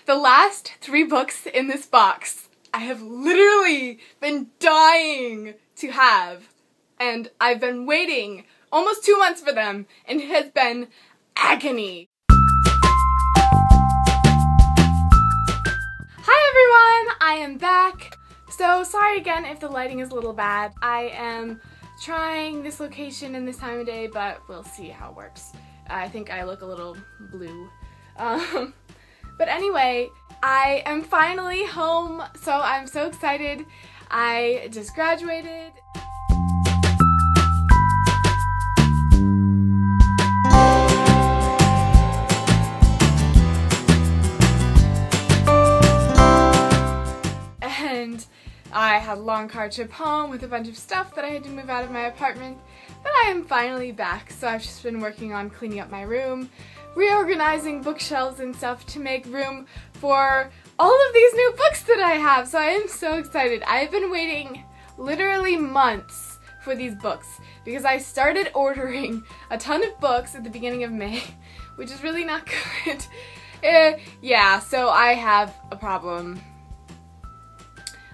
The last 3 books in this box I have literally been dying to have, and I've been waiting almost 2 months for them, and it has been agony. Hi everyone, I am back. So sorry again if the lighting is a little bad. I am trying this location in this time of day, but we'll see how it works. I think I look a little blue. But anyway, I am finally home, so I'm so excited. I just graduated. And I had a long car trip home with a bunch of stuff that I had to move out of my apartment, but I am finally back, so I've just been working on cleaning up my room, reorganizing bookshelves and stuff to make room for all of these new books that I have, so I am so excited. I've been waiting literally months for these books because I started ordering a ton of books at the beginning of May, which is really not good. Yeah, so I have a problem.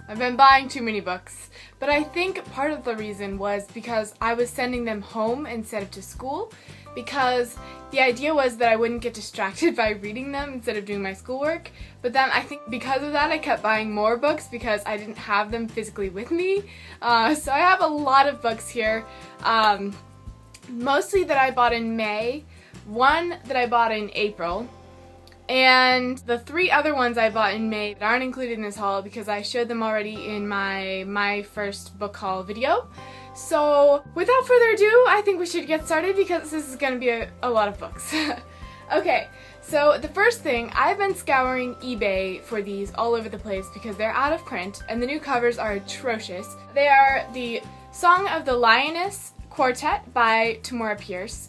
I've been buying too many books, but I think part of the reason was because I was sending them home instead of to school, because the idea was that I wouldn't get distracted by reading them instead of doing my schoolwork. But then I think because of that I kept buying more books because I didn't have them physically with me. So I have a lot of books here, mostly that I bought in May, one that I bought in April, and the 3 other ones I bought in May that aren't included in this haul because I showed them already in my first book haul video. So without further ado, I think we should get started because this is going to be a lot of books. Okay, so the first thing, I've been scouring eBay for these all over the place because they're out of print and the new covers are atrocious. They are the Song of the Lioness Quartet by Tamora Pierce.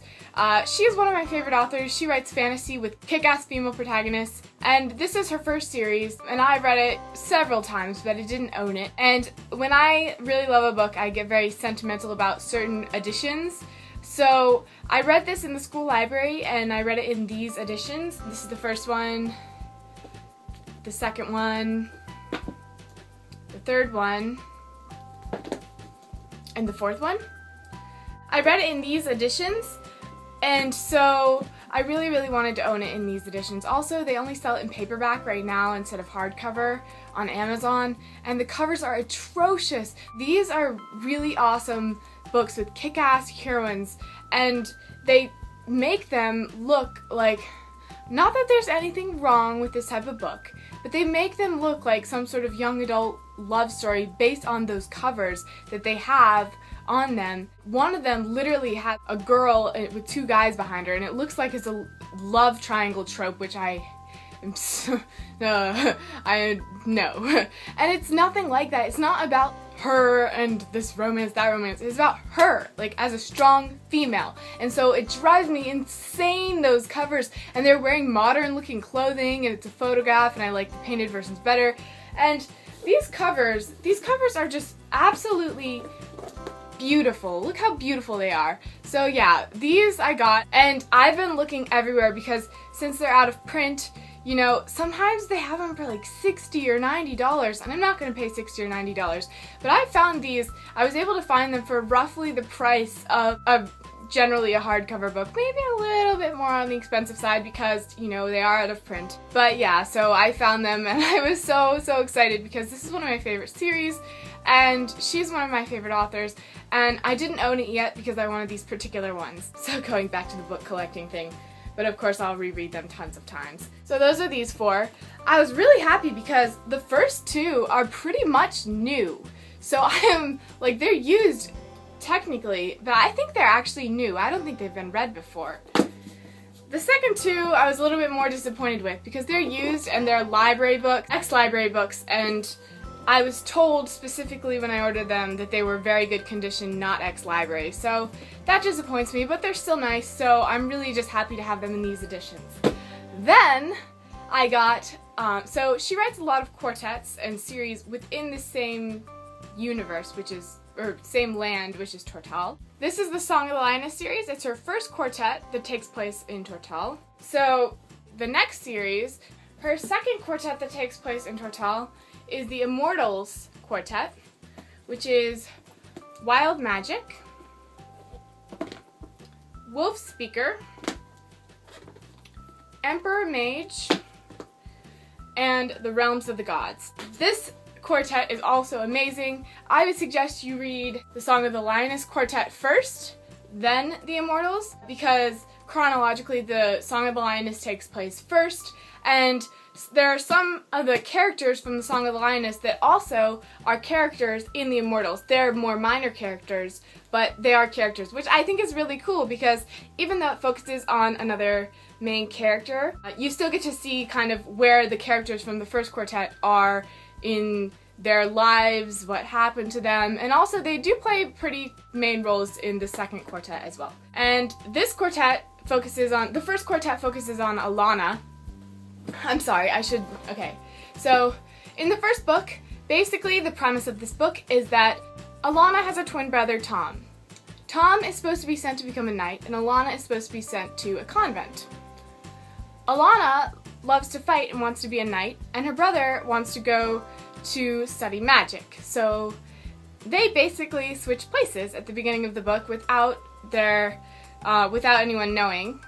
She is one of my favorite authors. She writes fantasy with kick-ass female protagonists, and this is her first series, and I read it several times, but I didn't own it. And when I really love a book, I get very sentimental about certain editions. So I read this in the school library, and I read it in these editions. This is the first one, the second one, the third one, and the fourth one. I read it in these editions, and so I really wanted to own it in these editions. Also, they only sell it in paperback right now instead of hardcover on Amazon, and the covers are atrocious. These are really awesome books with kick-ass heroines, and they make them look like, not that there's anything wrong with this type of book, but they make them look like some sort of young adult love story based on those covers that they have on them. One of them literally has a girl with 2 guys behind her, and it looks like it's a love triangle trope, which I am so, I know. And it's nothing like that. It's not about her and this romance, that romance. It's about her, like, as a strong female. And so it drives me insane, those covers. And they're wearing modern looking clothing, and it's a photograph, and I like the painted versions better. And these covers are just absolutely beautiful. Look how beautiful they are. So yeah, these I got, and I've been looking everywhere because since they're out of print, you know, sometimes they have them for like $60 or $90, and I'm not going to pay $60 or $90. But I found these, I was able to find them for roughly the price of generally a hardcover book, maybe a little bit more on the expensive side because, you know, they are out of print. But yeah, so I found them, and I was so excited because this is one of my favorite series, and she's one of my favorite authors, and I didn't own it yet because I wanted these particular ones. So going back to the book collecting thing, but of course I'll reread them tons of times. So those are these 4. I was really happy because the first 2 are pretty much new. So I am, like, they're used technically, but I think they're actually new. I don't think they've been read before. The second 2 I was a little bit more disappointed with because they're used and they're library books, ex-library books, and I was told specifically when I ordered them that they were very good condition, not ex-library. So that disappoints me, but they're still nice, so I'm really just happy to have them in these editions. Then I got, so she writes a lot of quartets and series within the same universe, which is, or same land, which is Tortal. This is the Song of the Lioness series. It's her first quartet that takes place in Tortal. So the next series, Her second quartet that takes place in Tortal is the Immortals Quartet, which is Wild Magic, Wolf Speaker, Emperor Mage, and the Realms of the Gods. This quartet is also amazing. I would suggest you read the Song of the Lioness Quartet first, then the Immortals, because chronologically the Song of the Lioness takes place first, and there are some of the characters from the Song of the Lioness that also are characters in the Immortals. They're more minor characters, but they are characters, which I think is really cool because even though it focuses on another main character, you still get to see kind of where the characters from the first quartet are in their lives, what happened to them, and also they do play pretty main roles in the second quartet as well. And this quartet focuses on, the first quartet focuses on Alana. I'm sorry, okay. So, in the first book, basically the premise of this book is that Alana has a twin brother, Tom. Tom is supposed to be sent to become a knight, and Alana is supposed to be sent to a convent. Alana loves to fight and wants to be a knight, and her brother wants to go to study magic. So, they basically switch places at the beginning of the book without anyone knowing.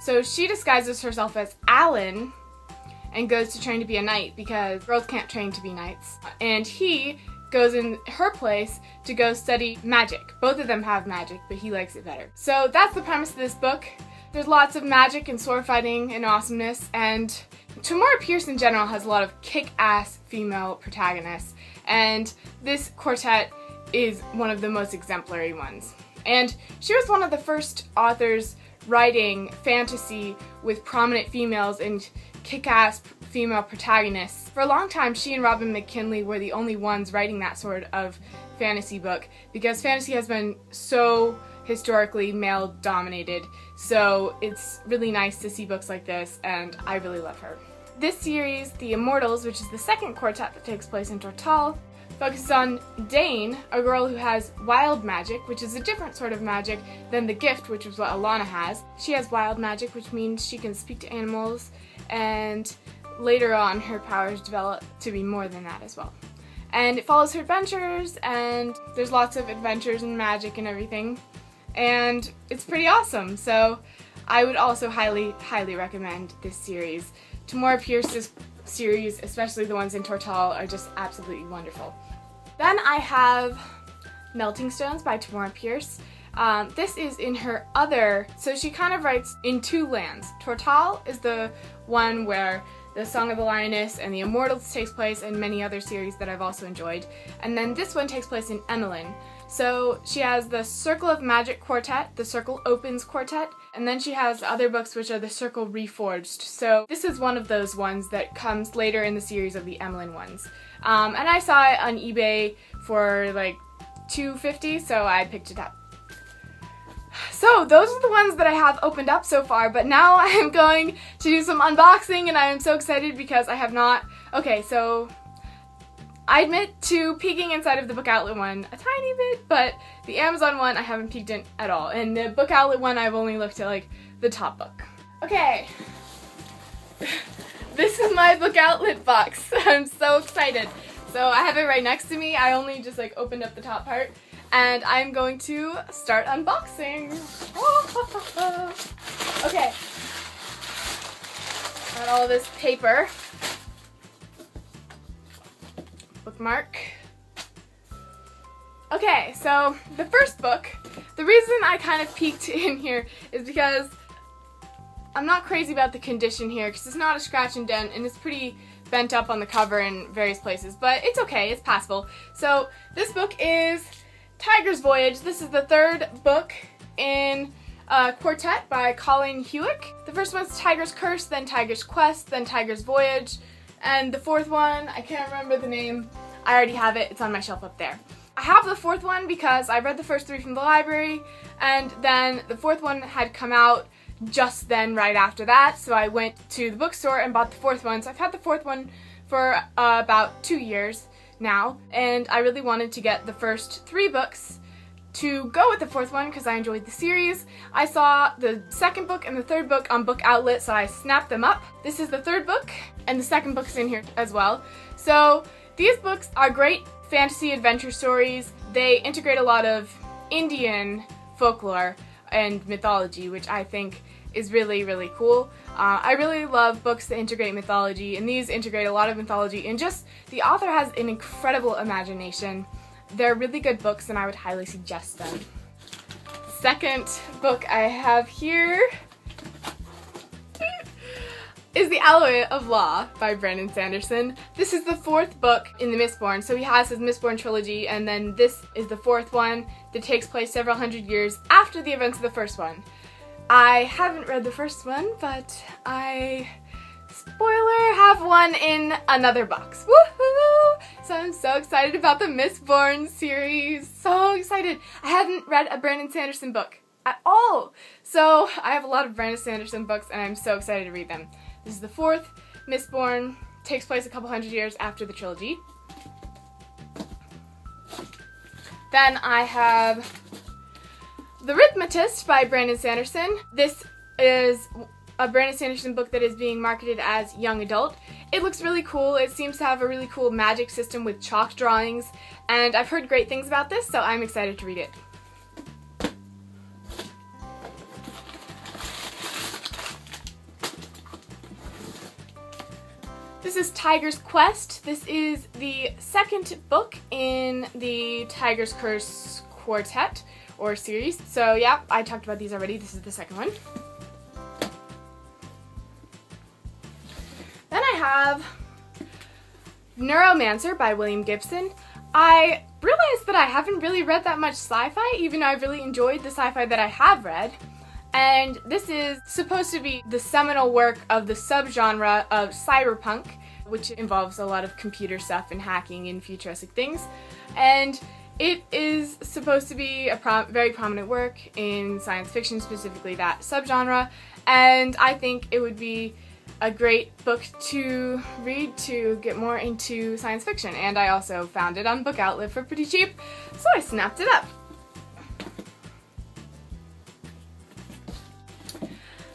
So she disguises herself as Alan and goes to train to be a knight because girls can't train to be knights. And he goes in her place to go study magic. Both of them have magic, but he likes it better. So that's the premise of this book. There's lots of magic and sword fighting and awesomeness, and Tamora Pierce in general has a lot of kick-ass female protagonists, and this quartet is one of the most exemplary ones. And she was one of the first authors writing fantasy with prominent females and kick-ass female protagonists. For a long time, she and Robin McKinley were the only ones writing that sort of fantasy book because fantasy has been so historically male-dominated. So it's really nice to see books like this, and I really love her. This series, The Immortals, which is the second quartet that takes place in Tortal, focuses on Dane, a girl who has wild magic, which is a different sort of magic than the gift, which is what Alana has. She has wild magic, which means she can speak to animals, and later on her powers develop to be more than that as well. And it follows her adventures, and there's lots of adventures and magic and everything, and it's pretty awesome. So I would also highly, highly recommend this series. Tamora Pierce's series, especially the ones in Tortal, are just absolutely wonderful. Then I have Melting Stones by Tamora Pierce. This is in her other, so she kind of writes in two lands. Tortal is the one where the Song of the Lioness and the Immortals takes place, and many other series that I've also enjoyed. And then this one takes place in Emmeline. So she has the Circle of Magic Quartet, the Circle Opens Quartet, and then she has other books which are the Circle Reforged. So this is one of those ones that comes later in the series of the Emmeline ones. And I saw it on eBay for like $2.50, so I picked it up. So those are the ones that I have opened up so far, but now I am going to do some unboxing, and I am so excited because I have not... Okay, so I admit to peeking inside of the Book Outlet one a tiny bit, but the Amazon one I haven't peeked in at all, and the Book Outlet one I've only looked at like the top book. Okay, this is my Book Outlet box. I'm so excited. So I have it right next to me. I only just like opened up the top part. And I'm going to start unboxing. Okay. Got all this paper. Bookmark. Okay, so the first book, the reason I kind of peeked in here is because I'm not crazy about the condition here because it's not a scratch and dent and it's pretty bent up on the cover in various places, but it's okay, it's passable. So this book is Tiger's Voyage. This is the third book in a quartet by Colleen Hewick. The first one's Tiger's Curse, then Tiger's Quest, then Tiger's Voyage, and the fourth one, I can't remember the name. I already have it. It's on my shelf up there. I have the fourth one because I read the first three from the library, and then the fourth one had come out just then right after that, so I went to the bookstore and bought the fourth one. So I've had the fourth one for about 2 years now, and I really wanted to get the first three books to go with the fourth one because I enjoyed the series. I saw the second book and the third book on Book Outlet, so I snapped them up. This is the third book, and the second book is in here as well. So these books are great fantasy adventure stories. They integrate a lot of Indian folklore and mythology, which I think is really, really cool. I really love books that integrate mythology, and these integrate a lot of mythology, and just the author has an incredible imagination. They're really good books, and I would highly suggest them. Second book I have here is The Alloy of Law by Brandon Sanderson. This is the fourth book in the Mistborn. So he has his Mistborn trilogy, and then this is the fourth one that takes place several hundred years after the events of the first one. I haven't read the first one, but I, spoiler, have one in another box. Woohoo! So I'm so excited about the Mistborn series. So excited. I haven't read a Brandon Sanderson book at all. So I have a lot of Brandon Sanderson books, and I'm so excited to read them. This is the fourth. Mistborn takes place a couple hundred years after the trilogy. Then I have The Rhythmatist by Brandon Sanderson. This is a Brandon Sanderson book that is being marketed as young adult. It looks really cool. It seems to have a really cool magic system with chalk drawings, and I've heard great things about this, so I'm excited to read it. This is Tiger's Quest. This is the second book in the Tiger's Curse quartet or series. So yeah, I talked about these already. This is the second one. Then I have Neuromancer by William Gibson. I realized that I haven't really read that much sci-fi, even though I've really enjoyed the sci-fi that I have read. And this is supposed to be the seminal work of the subgenre of cyberpunk, which involves a lot of computer stuff and hacking and futuristic things. And it is supposed to be a very prominent work in science fiction, specifically that subgenre. And I think it would be a great book to read to get more into science fiction. And I also found it on Book Outlet for pretty cheap, so I snapped it up.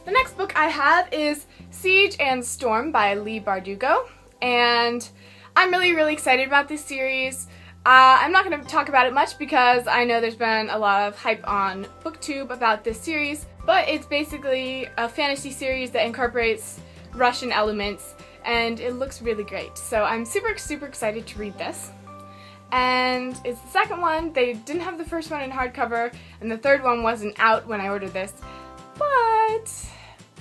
The next book I have is Siege and Storm by Leigh Bardugo, and I'm really, really excited about this series. I'm not going to talk about it much because I know there's been a lot of hype on BookTube about this series, but it's basically a fantasy series that incorporates Russian elements, and it looks really great. So I'm super, super excited to read this. And it's the second one. They didn't have the first one in hardcover, and the third one wasn't out when I ordered this, but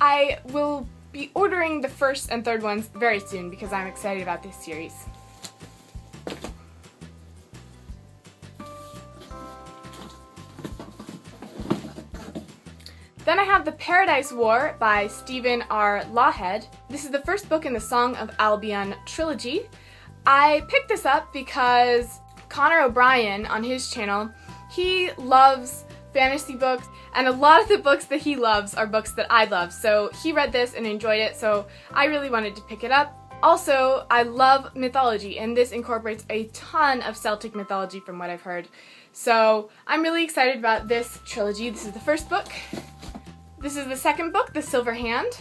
I will be ordering the first and third ones very soon because I'm excited about this series. Then I have The Paradise War by Stephen R. Lawhead. This is the first book in the Song of Albion trilogy. I picked this up because Connor O'Brien on his channel, he loves fantasy books, and a lot of the books that he loves are books that I love. So he read this and enjoyed it, so I really wanted to pick it up. Also, I love mythology, and this incorporates a ton of Celtic mythology from what I've heard. So I'm really excited about this trilogy. This is the first book. This is the second book, The Silver Hand.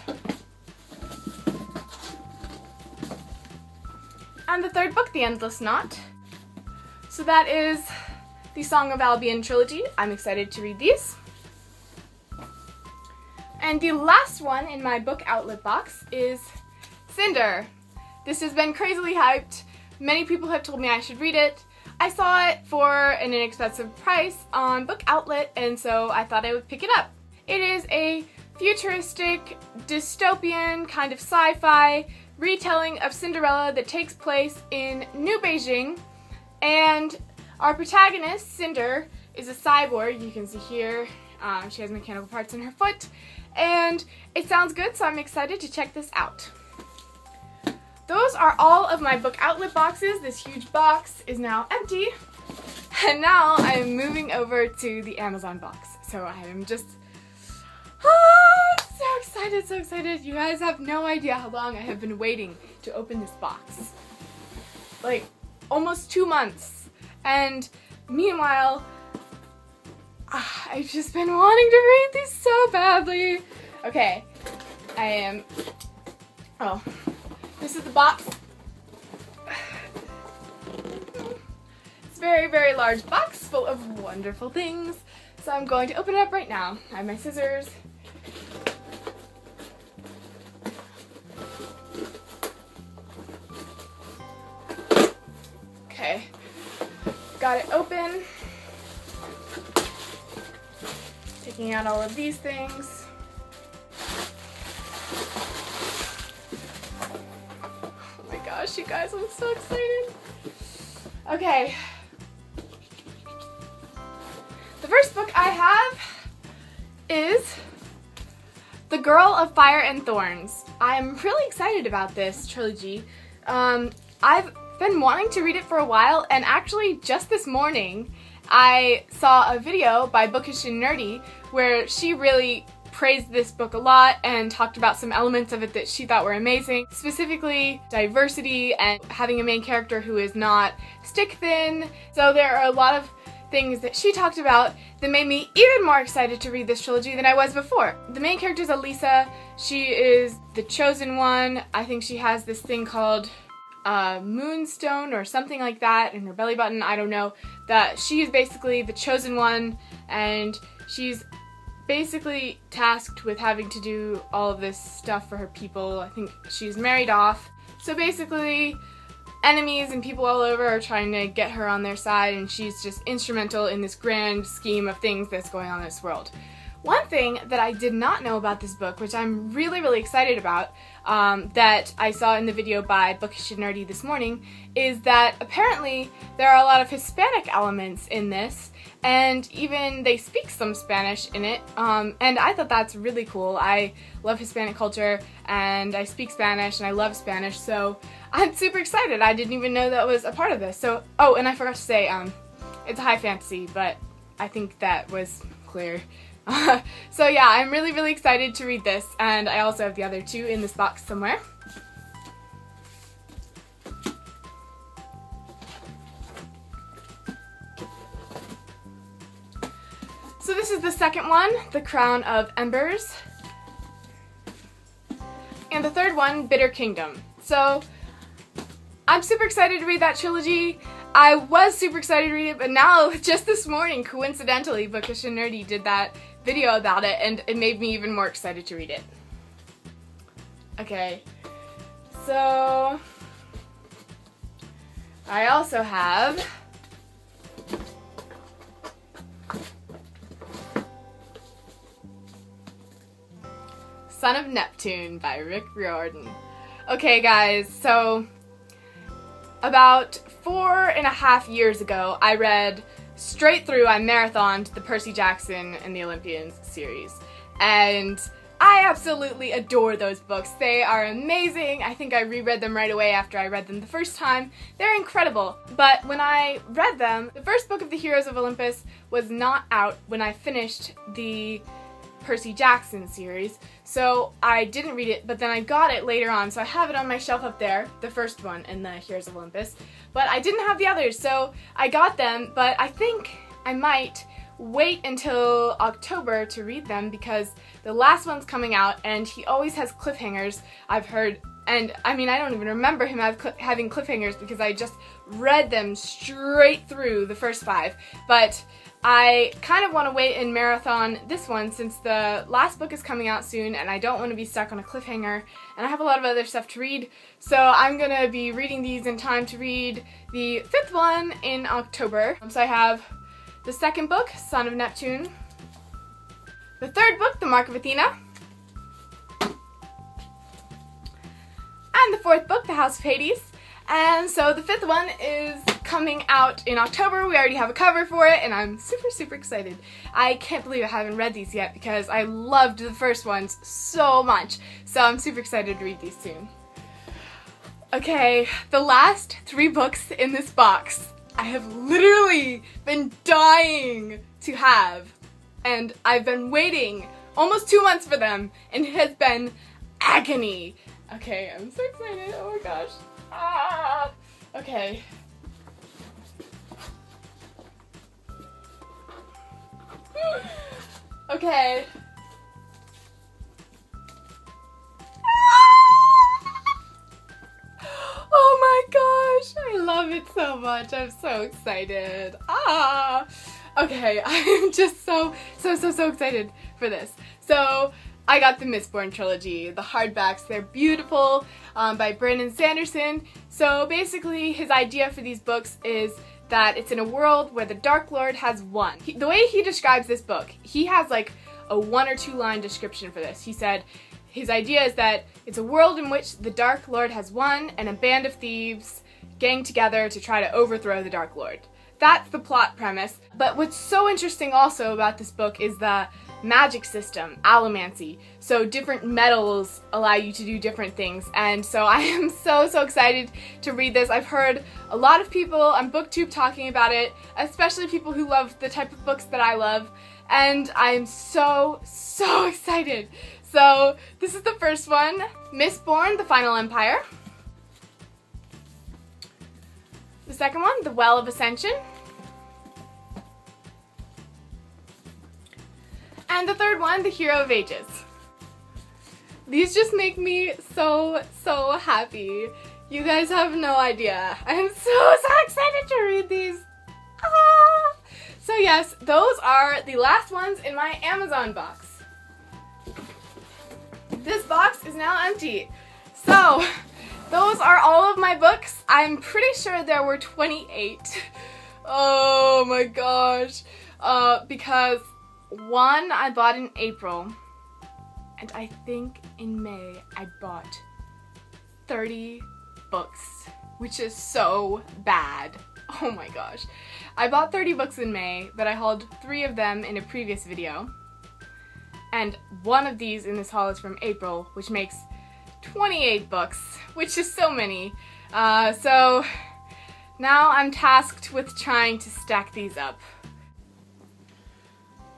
And the third book, The Endless Knot. So that is the Song of Albion trilogy. I'm excited to read these. And the last one in my Book Outlet box is Cinder. This has been crazily hyped. Many people have told me I should read it. I saw it for an inexpensive price on Book Outlet, and so I thought I would pick it up. It is a futuristic, dystopian kind of sci-fi retelling of Cinderella that takes place in New Beijing, and our protagonist, Cinder, is a cyborg. You can see here she has mechanical parts in her foot, and it sounds good, so I'm excited to check this out. Those are all of my Book Outlet boxes. This huge box is now empty, and now I'm moving over to the Amazon box. So I am just so excited, so excited. You guys have no idea how long I have been waiting to open this box. Like, almost 2 months. And meanwhile, I've just been wanting to read these so badly. Okay, oh, this is the box. It's a very, very large box full of wonderful things. So I'm going to open it up right now. I have my scissors. Okay, got it open. Taking out all of these things. Oh my gosh, you guys, I'm so excited. Okay. The first book I have is The Girl of Fire and Thorns. I'm really excited about this trilogy. I've been wanting to read it for a while, and actually just this morning I saw a video by Bookish and Nerdy where she really praised this book a lot and talked about some elements of it that she thought were amazing, specifically diversity and having a main character who is not stick thin. So there are a lot of things that she talked about that made me even more excited to read this trilogy than I was before. The main character is Elisa. She is the chosen one. I think she has this thing called moonstone or something like that in her belly button. I don't know. That she is basically the chosen one, and she's basically tasked with having to do all of this stuff for her people. I think she's married off. So basically enemies and people all over are trying to get her on their side, and she's just instrumental in this grand scheme of things that's going on in this world. One thing that I did not know about this book, which I'm really, really excited about, that I saw in the video by Bookish and Nerdy this morning, is that apparently there are a lot of Hispanic elements in this, and even they speak some Spanish in it, and I thought that's really cool. I love Hispanic culture, and I speak Spanish, and I love Spanish, so I'm super excited. I didn't even know that was a part of this. So, oh, and I forgot to say, it's a high fantasy, but I think that was clear. So yeah, I'm really, really excited to read this, and I also have the other two in this box somewhere. So this is the second one, The Crown of Embers. And the third one, Bitter Kingdom. So I'm super excited to read that trilogy. I was super excited to read it, but now, just this morning, coincidentally, Bookish and Nerdy did that video about it, and it made me even more excited to read it. Okay, so I also have Son of Neptune by Rick Riordan. Okay guys, so about 4.5 years ago, I read straight through, I marathoned the Percy Jackson and the Olympians series. And I absolutely adore those books. They are amazing. I think I reread them right away after I read them the first time. They're incredible. But when I read them, the first book of the Heroes of Olympus was not out when I finished the Percy Jackson series, so I didn't read it, but then I got it later on, so I have it on my shelf up there, the first one in the Heroes of Olympus, but I didn't have the others, so I got them, but I think I might wait until October to read them because the last one's coming out, and he always has cliffhangers, I've heard, and I mean, I don't even remember him having cliffhangers because I just read them straight through the first 5, but I kind of want to wait and marathon this one since the last book is coming out soon and I don't want to be stuck on a cliffhanger, and I have a lot of other stuff to read, so I'm going to be reading these in time to read the 5th one in October. So I have the second book, Son of Neptune, the third book, The Mark of Athena, and the fourth book, The House of Hades. And so the 5th one is coming out in October. We already have a cover for it, and I'm super, super excited. I can't believe I haven't read these yet because I loved the first ones so much. So I'm super excited to read these soon. Okay, the last 3 books in this box I have literally been dying to have. And I've been waiting almost 2 months for them, and it has been agony. Okay, I'm so excited. Oh my gosh. Ah! Okay. Okay. Oh my gosh, I love it so much. I'm so excited. Okay, I'm just so excited for this. So, I got the Mistborn trilogy, the hardbacks. They're beautiful, by Brandon Sanderson. So basically, his idea for these books is that it's in a world where the Dark Lord has won. The way he describes this book, he has like a 1 or 2 line description for this. He said his idea is that it's a world in which the Dark Lord has won and a band of thieves gang together to try to overthrow the Dark Lord. That's the plot premise. But what's so interesting also about this book is the magic system, allomancy. So different metals allow you to do different things, and so I am so excited to read this. I've heard a lot of people on BookTube talking about it, especially people who love the type of books that I love, and I'm so excited. So this is the first one, Mistborn, The Final Empire. The second one, The Well of Ascension. And the third one, The Hero of Ages. These just make me so happy. You guys have no idea. I'm so excited to read these. So yes, those are the last ones in my Amazon box. This box is now empty. So, those are all of my books. I'm pretty sure there were 28. Oh my gosh. Because one I bought in April, and I think in May I bought 30 books, which is so bad. Oh my gosh. I bought 30 books in May, but I hauled 3 of them in a previous video. And one of these in this haul is from April, which makes 28 books, which is so many. So now I'm tasked with trying to stack these up.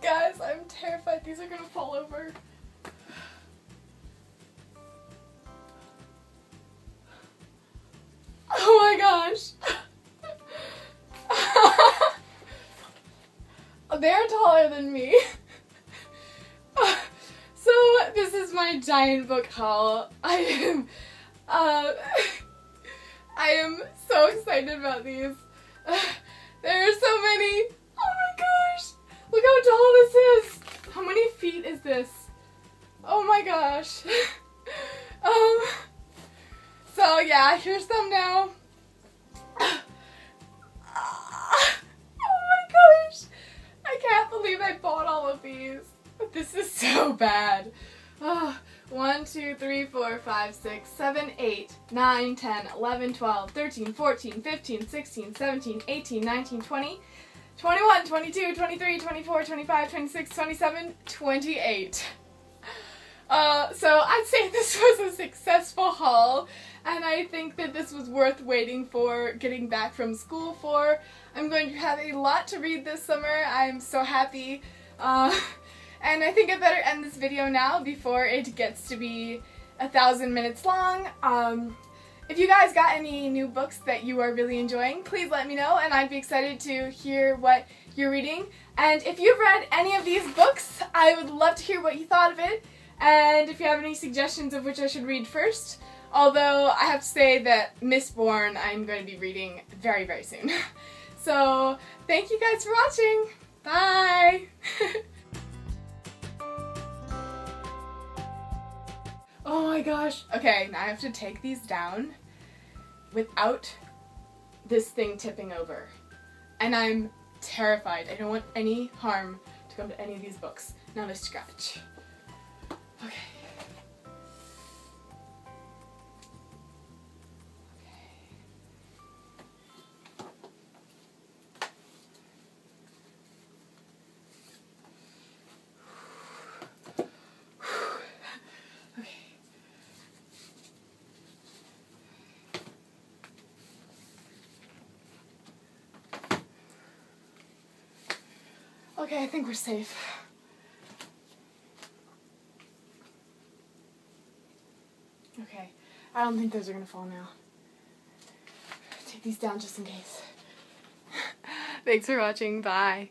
Guys, I'm terrified these are gonna fall over. Oh my gosh. They're taller than me. So this is my giant book haul. I am so excited about these. There are so many. Oh my gosh. Look how tall this is. How many feet is this? Oh my gosh. So yeah, here's them now. Oh my gosh. I can't believe I bought all of these. This is so bad. 1, 2, 3, 4, 5, 6, 7, 8, 9, 10, 11, 12, 13, 14, 15, 16, 17, 18, 19, 20, 21, 22, 23, 24, 25, 26, 27, 28. So I'd say this was a successful haul, and I think that this was worth waiting for, getting back from school for. I'm going to have a lot to read this summer. I'm so happy. And I think I better end this video now before it gets to be 1,000 minutes long. If you guys got any new books that you are really enjoying, please let me know, and I'd be excited to hear what you're reading. And if you've read any of these books, I would love to hear what you thought of it, and if you have any suggestions of which I should read first. Although I have to say that Mistborn I'm going to be reading very soon. So thank you guys for watching. Bye! Oh my gosh. Okay, now I have to take these down without this thing tipping over. And I'm terrified. I don't want any harm to come to any of these books. Not a scratch. Okay. Okay, I think we're safe. Okay, I don't think those are gonna fall now. Take these down just in case. Thanks for watching, bye.